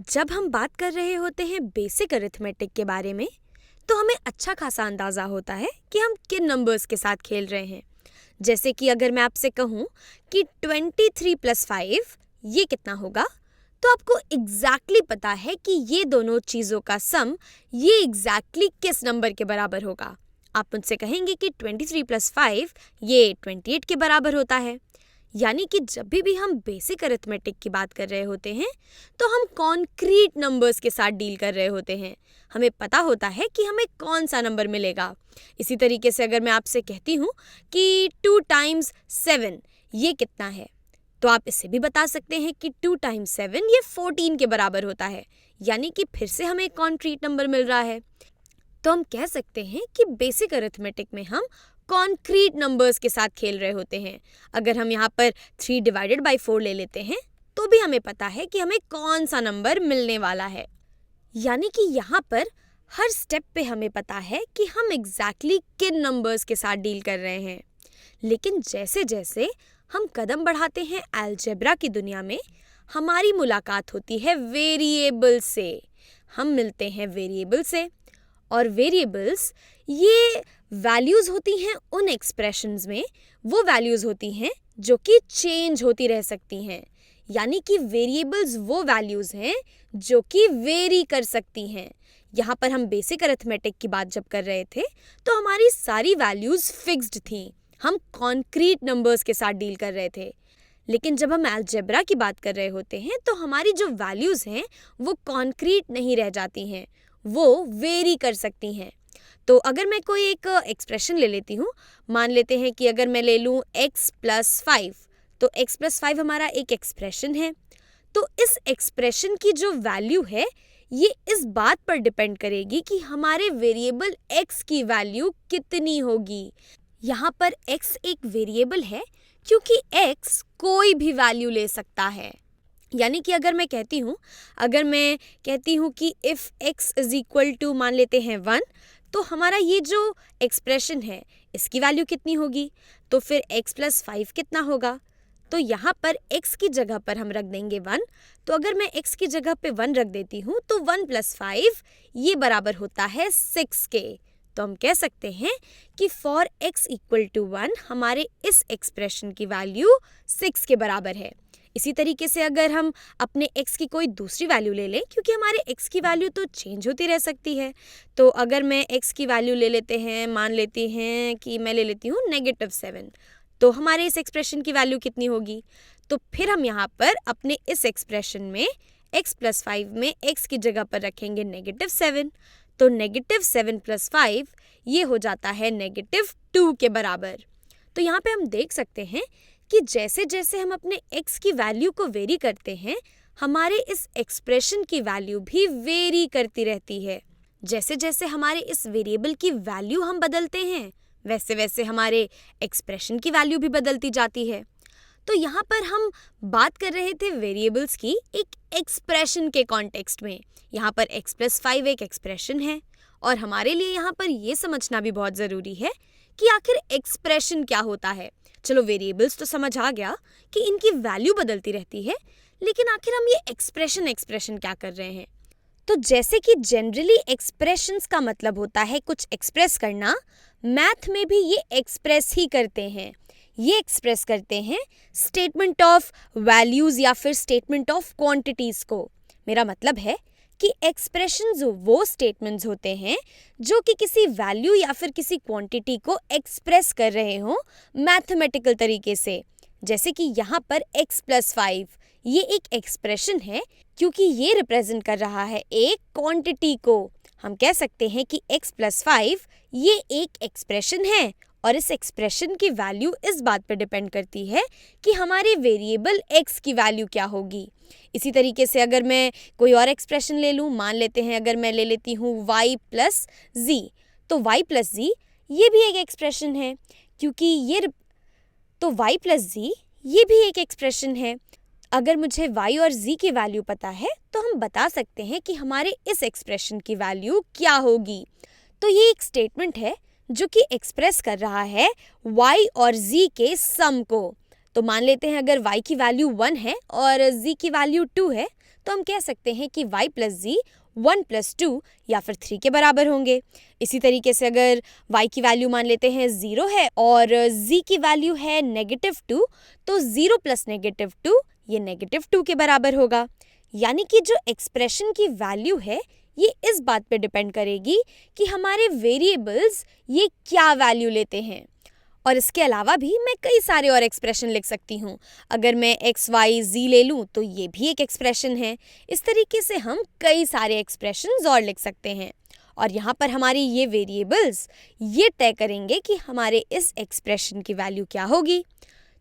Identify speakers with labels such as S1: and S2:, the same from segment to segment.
S1: जब हम बात कर रहे होते हैं बेसिक अरिथमेटिक के बारे में, तो हमें अच्छा खासा अंदाज़ा होता है कि हम किन नंबर्स के साथ खेल रहे हैं। जैसे कि अगर मैं आपसे कहूँ कि 23 + 5 ये कितना होगा, तो आपको एग्जैक्टली पता है कि ये दोनों चीज़ों का सम ये एग्जैक्टली किस नंबर के बराबर होगा। आप मुझसे कहेंगे कि 23 + 5 ये 28 के बराबर होता है। यानी कि जब भी हम बेसिक अरिथमेटिक की बात कर रहे होते हैं, तो हम कॉन्क्रीट नंबर्स के साथ डील कर रहे होते हैं। हमें पता होता है कि हमें कौन सा नंबर मिलेगा। इसी तरीके से अगर मैं आपसे कहती हूँ कि 2 × 7 ये कितना है, तो आप इससे भी बता सकते हैं कि 2 × 7 ये 14 के बराबर होता है। यानी कि फिर से हमें एक कॉन्क्रीट नंबर मिल रहा है। तो हम कह सकते हैं कि बेसिक अरिथमेटिक में हम कॉन्क्रीट नंबर्स के साथ खेल रहे होते हैं। अगर हम यहाँ पर 3/4 ले लेते हैं, तो भी हमें पता है कि हमें कौन सा नंबर मिलने वाला है। यानी कि यहाँ पर हर स्टेप पे हमें पता है कि हम एग्जैक्टली किन नंबर्स के साथ डील कर रहे हैं। लेकिन जैसे जैसे हम कदम बढ़ाते हैं अलजेब्रा की दुनिया में, हमारी मुलाकात होती है वेरिएबल से। हम मिलते हैं वेरिएबल से, और वेरिएबल्स ये वैल्यूज़ होती हैं उन एक्सप्रेशंस में, वो वैल्यूज़ होती हैं जो कि चेंज होती रह सकती हैं। यानी कि वेरिएबल्स वो वैल्यूज़ हैं जो कि वेरी कर सकती हैं। यहाँ पर हम बेसिक अरिथमेटिक की बात जब कर रहे थे, तो हमारी सारी वैल्यूज़ फिक्स्ड थीं। हम कॉन्क्रीट नंबर्स के साथ डील कर रहे थे। लेकिन जब हम अलजेब्रा की बात कर रहे होते हैं, तो हमारी जो वैल्यूज़ हैं वो कॉन्क्रीट नहीं रह जाती हैं, वो वेरी कर सकती हैं। तो अगर मैं कोई एक एक्सप्रेशन ले लेती हूँ, मान लेते हैं कि अगर मैं ले लूँ x + 5, तो x + 5 हमारा एक एक्सप्रेशन है। तो इस एक्सप्रेशन की जो वैल्यू है, ये इस बात पर डिपेंड करेगी कि हमारे वेरिएबल x की वैल्यू कितनी होगी। यहाँ पर x एक वेरिएबल है क्योंकि x कोई भी वैल्यू ले सकता है। यानी कि अगर मैं कहती हूँ कि इफ़ x = मान लेते हैं 1, तो हमारा ये जो एक्सप्रेशन है इसकी वैल्यू कितनी होगी, तो फिर x + 5 कितना होगा। तो यहाँ पर x की जगह पर हम रख देंगे 1। तो अगर मैं x की जगह पे 1 रख देती हूँ, तो 1 + 5 ये बराबर होता है 6 के। तो हम कह सकते हैं कि फॉर x = 1 हमारे इस एक्सप्रेशन की वैल्यू 6 के बराबर है। इसी तरीके से अगर हम अपने x की कोई दूसरी वैल्यू ले लें, क्योंकि हमारे x की वैल्यू तो चेंज होती रह सकती है, तो अगर मैं x की वैल्यू ले लेते हैं, मान लेते हैं कि मैं ले लेती हूँ -7, तो हमारे इस एक्सप्रेशन की वैल्यू कितनी होगी। तो फिर हम यहाँ पर अपने इस एक्सप्रेशन में x + 5 में x की जगह पर रखेंगे -7, तो -7 + 5 ये हो जाता है -2 के बराबर। तो यहाँ पे हम देख सकते हैं कि जैसे जैसे हम अपने x की वैल्यू को वेरी करते हैं, हमारे इस एक्सप्रेशन की वैल्यू भी वेरी करती रहती है। जैसे जैसे हमारे इस वेरिएबल की वैल्यू हम बदलते हैं, वैसे वैसे हमारे एक्सप्रेशन की वैल्यू भी बदलती जाती है। तो यहाँ पर हम बात कर रहे थे वेरिएबल्स की एक एक्सप्रेशन के कॉन्टेक्स्ट में। यहाँ पर x + 5 एक एक्सप्रेशन है, और हमारे लिए यहाँ पर ये समझना भी बहुत ज़रूरी है कि आखिर एक्सप्रेशन क्या होता है। चलो वेरिएबल्स तो समझ आ गया कि इनकी वैल्यू बदलती रहती है, लेकिन आखिर हम ये एक्सप्रेशन क्या कर रहे हैं। तो जैसे कि जनरली एक्सप्रेशंस का मतलब होता है कुछ एक्सप्रेस करना, मैथ में भी ये एक्सप्रेस ही करते हैं। ये एक्सप्रेस करते हैं स्टेटमेंट ऑफ वैल्यूज़ या फिर स्टेटमेंट ऑफ क्वांटिटीज़ को। मेरा मतलब है कि एक्सप्रेशंस वो स्टेटमेंट्स होते हैं जो कि किसी वैल्यू या फिर किसी क्वांटिटी को एक्सप्रेस कर रहे हों मैथमेटिकल तरीके से। जैसे कि यहाँ पर x + 5 ये एक एक्सप्रेशन है क्योंकि ये रिप्रेजेंट कर रहा है एक क्वांटिटी को। हम कह सकते हैं कि x + 5 ये एक एक्सप्रेशन है, और इस एक्सप्रेशन की वैल्यू इस बात पर डिपेंड करती है कि हमारे वेरिएबल x की वैल्यू क्या होगी। इसी तरीके से अगर मैं कोई और एक्सप्रेशन ले लूँ, मान लेते हैं अगर मैं ले लेती हूँ y + z, तो y + z ये भी एक एक्सप्रेशन है क्योंकि y + z ये भी एक एक्सप्रेशन है। अगर मुझे y और z की वैल्यू पता है, तो हम बता सकते हैं कि हमारे इस एक्सप्रेशन की वैल्यू क्या होगी। तो ये एक स्टेटमेंट है जो कि एक्सप्रेस कर रहा है y और z के सम को। तो मान लेते हैं अगर y की वैल्यू 1 है और z की वैल्यू 2 है, तो हम कह सकते हैं कि y प्लस z 1 प्लस 2 या फिर 3 के बराबर होंगे। इसी तरीके से अगर y की वैल्यू मान लेते हैं 0 है और z की वैल्यू है -2, तो 0 प्लस -2 ये -2 के बराबर होगा। यानी कि जो एक्सप्रेशन की वैल्यू है ये इस बात पे डिपेंड करेगी कि हमारे वेरिएबल्स ये क्या वैल्यू लेते हैं। और इसके अलावा भी मैं कई सारे और एक्सप्रेशन लिख सकती हूँ। अगर मैं x, y, z ले लूँ तो ये भी एक एक्सप्रेशन है। इस तरीके से हम कई सारे एक्सप्रेशंस और लिख सकते हैं और यहाँ पर हमारी ये वेरिएबल्स ये तय करेंगे कि हमारे इस एक्सप्रेशन की वैल्यू क्या होगी।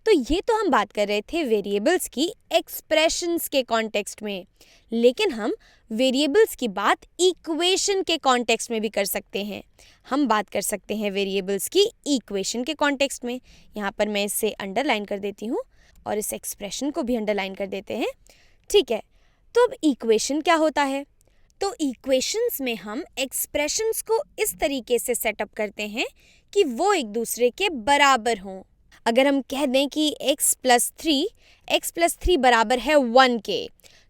S1: तो ये तो हम बात कर रहे थे वेरिएबल्स की एक्सप्रेशंस के कॉन्टेक्स्ट में, लेकिन हम वेरिएबल्स की बात इक्वेशन के कॉन्टेक्स्ट में भी कर सकते हैं। हम बात कर सकते हैं वेरिएबल्स की इक्वेशन के कॉन्टेक्स्ट में। यहाँ पर मैं इसे अंडरलाइन कर देती हूँ और इस एक्सप्रेशन को भी अंडरलाइन कर देते हैं। ठीक है, तो अब इक्वेशन क्या होता है? तो इक्वेशंस में हम एक्सप्रेशंस को इस तरीके से सेटअप करते हैं कि वो एक दूसरे के बराबर हों। अगर हम कह दें कि x प्लस 3 बराबर है 1 के,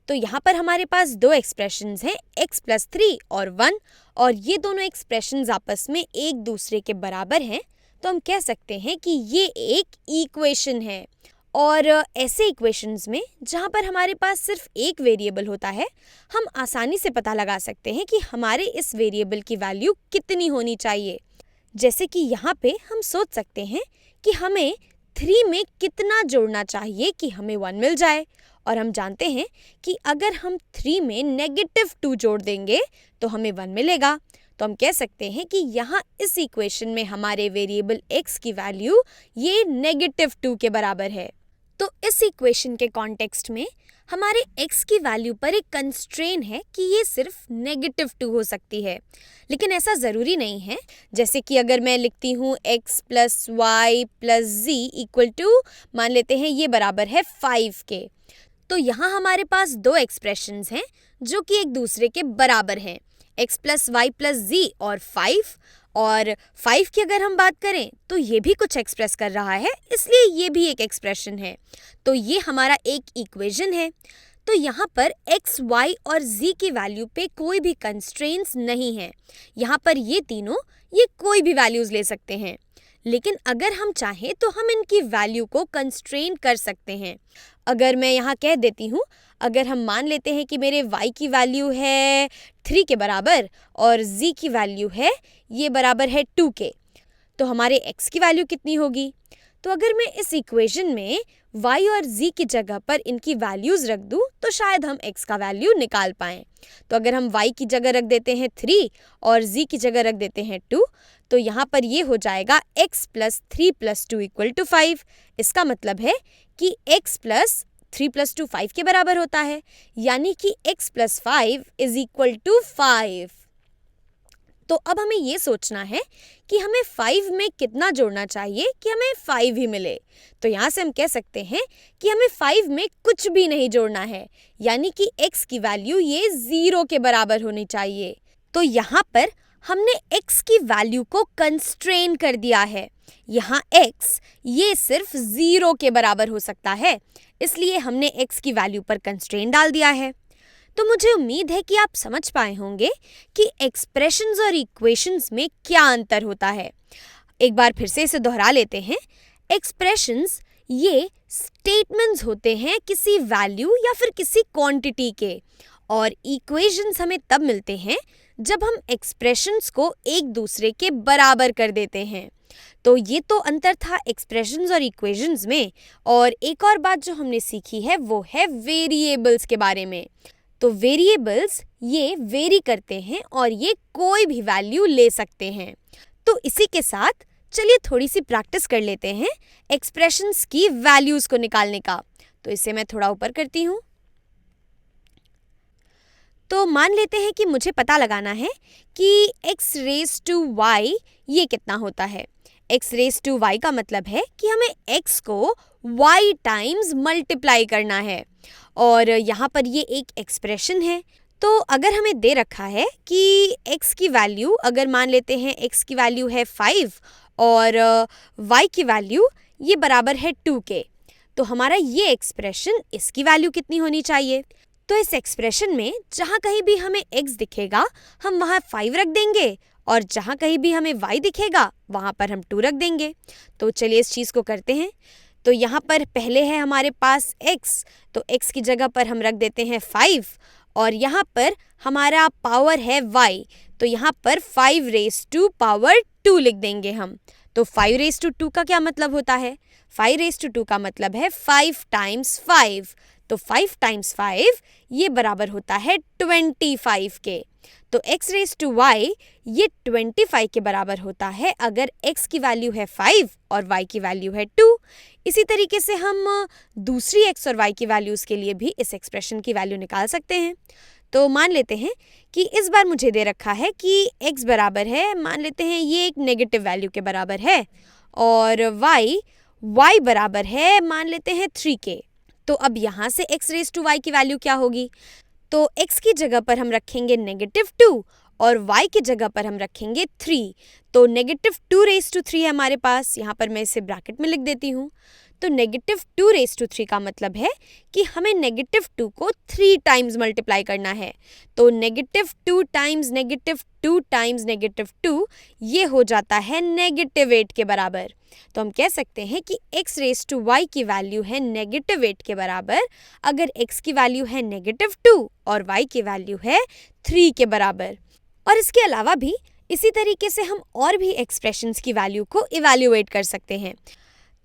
S1: तो यहाँ पर हमारे पास दो एक्सप्रेशंस हैं x प्लस 3 और 1, और ये दोनों एक्सप्रेशंस आपस में एक दूसरे के बराबर हैं, तो हम कह सकते हैं कि ये एक इक्वेशन है। और ऐसे इक्वेशंस में जहाँ पर हमारे पास सिर्फ एक वेरिएबल होता है, हम आसानी से पता लगा सकते हैं कि हमारे इस वेरिएबल की वैल्यू कितनी होनी चाहिए। जैसे कि यहाँ पे हम सोच सकते हैं कि हमें 3 में कितना जोड़ना चाहिए कि हमें 1 मिल जाए, और हम जानते हैं कि अगर हम 3 में -2 जोड़ देंगे तो हमें 1 मिलेगा। तो हम कह सकते हैं कि यहाँ इस इक्वेशन में हमारे वेरिएबल x की वैल्यू ये -2 के बराबर है। तो इस इक्वेशन के कॉन्टेक्स्ट में हमारे x की वैल्यू पर एक कंस्ट्रेन है कि ये सिर्फ -2 हो सकती है, लेकिन ऐसा ज़रूरी नहीं है। जैसे कि अगर मैं लिखती हूँ x plus y plus z equal to, मान लेते हैं ये बराबर है 5 के, तो यहाँ हमारे पास दो एक्सप्रेशंस हैं जो कि एक दूसरे के बराबर हैं, x plus y plus z और 5। और 5 की अगर हम बात करें तो ये भी कुछ एक्सप्रेस कर रहा है, इसलिए ये भी एक एक्सप्रेशन है। तो ये हमारा एक इक्वेशन है। तो यहाँ पर x, y और z की वैल्यू पे कोई भी कंस्ट्रेंट्स नहीं है। यहाँ पर ये तीनों ये कोई भी वैल्यूज़ ले सकते हैं, लेकिन अगर हम चाहें तो हम इनकी वैल्यू को कंस्ट्रेन कर सकते हैं। अगर मैं यहाँ कह देती हूँ, अगर हम मान लेते हैं कि मेरे y की वैल्यू है 3 के बराबर और z की वैल्यू है ये बराबर है 2 के, तो हमारे x की वैल्यू कितनी होगी? तो अगर मैं इस इक्वेशन में y और z की जगह पर इनकी वैल्यूज़ रख दूँ तो शायद हम x का वैल्यू निकाल पाएँ। तो अगर हम y की जगह रख देते हैं 3 और z की जगह रख देते हैं 2, तो यहाँ पर ये हो जाएगा x plus 3 plus 2 equal to 5। इसका मतलब है कि x प्लस 3 प्लस 2 5 के बराबर होता है, यानी कि x plus 5 is equal to 5। तो अब हमें ये सोचना है कि हमें 5 में कितना जोड़ना चाहिए कि हमें 5 ही मिले। तो यहाँ से हम कह सकते हैं कि हमें 5 में कुछ भी नहीं जोड़ना है, यानी कि x की वैल्यू ये 0 के बराबर होनी चाहिए। तो यहाँ पर हमने x की वैल्यू को कंस्ट्रेन कर दिया है। यहाँ x ये सिर्फ 0 के बराबर हो सकता है, इसलिए हमने x की वैल्यू पर कंस्ट्रेन डाल दिया है। तो मुझे उम्मीद है कि आप समझ पाए होंगे कि एक्सप्रेशंस और इक्वेशंस में क्या अंतर होता है। एक बार फिर से इसे दोहरा लेते हैं। एक्सप्रेशंस ये स्टेटमेंट्स होते हैं किसी वैल्यू या फिर किसी क्वांटिटी के, और इक्वेशंस हमें तब मिलते हैं जब हम एक्सप्रेशंस को एक दूसरे के बराबर कर देते हैं। तो ये तो अंतर था एक्सप्रेशंस और इक्वेशंस में। और एक और बात जो हमने सीखी है वो है वेरिएबल्स के बारे में। तो वेरिएबल्स ये वेरी करते हैं और ये कोई भी वैल्यू ले सकते हैं। तो इसी के साथ चलिए थोड़ी सी प्रैक्टिस कर लेते हैं एक्सप्रेशंस की वैल्यूज़ को निकालने का। तो इसे मैं थोड़ा ऊपर करती हूँ। तो मान लेते हैं कि मुझे पता लगाना है कि x रेज टू y ये कितना होता है। x रेज टू y का मतलब है कि हमें x को y टाइम्स मल्टीप्लाई करना है, और यहाँ पर ये एक एक्सप्रेशन है। तो अगर हमें दे रखा है कि x की वैल्यू, अगर मान लेते हैं x की वैल्यू है 5 और y की वैल्यू ये बराबर है 2 के, तो हमारा ये एक्सप्रेशन इसकी वैल्यू कितनी होनी चाहिए? तो इस एक्सप्रेशन में जहाँ कहीं भी हमें x दिखेगा हम वहाँ 5 रख देंगे और जहाँ कहीं भी हमें y दिखेगा वहाँ पर हम 2 रख देंगे। तो चलिए इस चीज़ को करते हैं। तो यहाँ पर पहले है हमारे पास x, तो x की जगह पर हम रख देते हैं 5 और यहाँ पर हमारा पावर है y, तो यहाँ पर 5 रेज़ टू पावर 2 लिख देंगे हम। तो 5 रेज़ टू 2 का क्या मतलब होता है? 5 रेज़ टू 2 का मतलब है 5 टाइम्स 5। तो 5 टाइम्स 5 ये बराबर होता है 25 के। तो x रेज़ टू y ये 25 के बराबर होता है अगर x की वैल्यू है 5 और y की वैल्यू है 2। इसी तरीके से हम दूसरी x और y की वैल्यूज़ के लिए भी इस एक्सप्रेशन की वैल्यू निकाल सकते हैं। तो मान लेते हैं कि इस बार मुझे दे रखा है कि x बराबर है, मान लेते हैं ये एक नेगेटिव वैल्यू के बराबर है और y बराबर है मान लेते हैं 3 के। तो अब यहाँ से x रेज़ टू y की वैल्यू क्या होगी? तो x की जगह पर हम रखेंगे -2 और y की जगह पर हम रखेंगे 3। तो -2 रेज़ टू 3 है हमारे पास, यहाँ पर मैं इसे ब्रैकेट में लिख देती हूँ। तो -2 रेज़ टू 3 का मतलब है कि हमें -2 को 3 टाइम्स मल्टीप्लाई करना है। तो -2 टाइम्स -2 टाइम्स -2 ये हो जाता है -8 के बराबर। तो हम कह सकते हैं कि x रेज़ टू y की वैल्यू है -8 के बराबर अगर x की वैल्यू है -2 और y की वैल्यू है 3 के बराबर। और इसके अलावा भी इसी तरीके से हम और भी एक्सप्रेशंस की वैल्यू को इवैल्यूएट कर सकते हैं।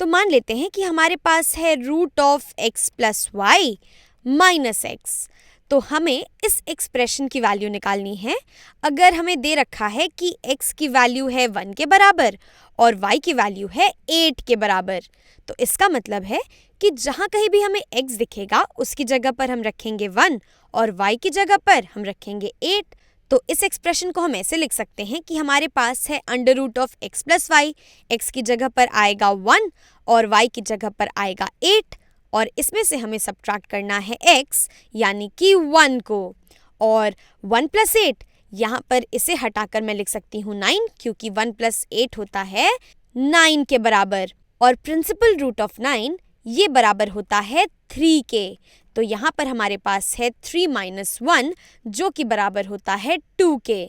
S1: तो मान लेते हैं कि हमारे पास है √x + y - x। तो हमें इस एक्सप्रेशन की वैल्यू निकालनी है। अगर हमें दे रखा है कि x की वैल्यू है 1 के बराबर और y की वैल्यू है 8 के बराबर, तो इसका मतलब है कि जहाँ कहीं भी हमें x दिखेगा उसकी जगह पर हम रखेंगे 1 और y की जगह पर हम रखेंगे 8। तो इस एक्सप्रेशन को हम ऐसे लिख सकते हैं कि हमारे पास है √x + y, x की जगह पर आएगा 1 और y की जगह पर आएगा 8 और इसमें से हमें सब्ट्रैक्ट करना है x यानी कि 1 को। और 1 + 8 यहाँ पर इसे हटाकर मैं लिख सकती हूँ 9 क्योंकि 1 + 8 होता है 9 के बराबर और प्रिंसिपल रूट ऑफ 9 ये बराबर होता है 3 के। तो यहाँ पर हमारे पास है 3 - 1 जो कि बराबर होता है 2 के।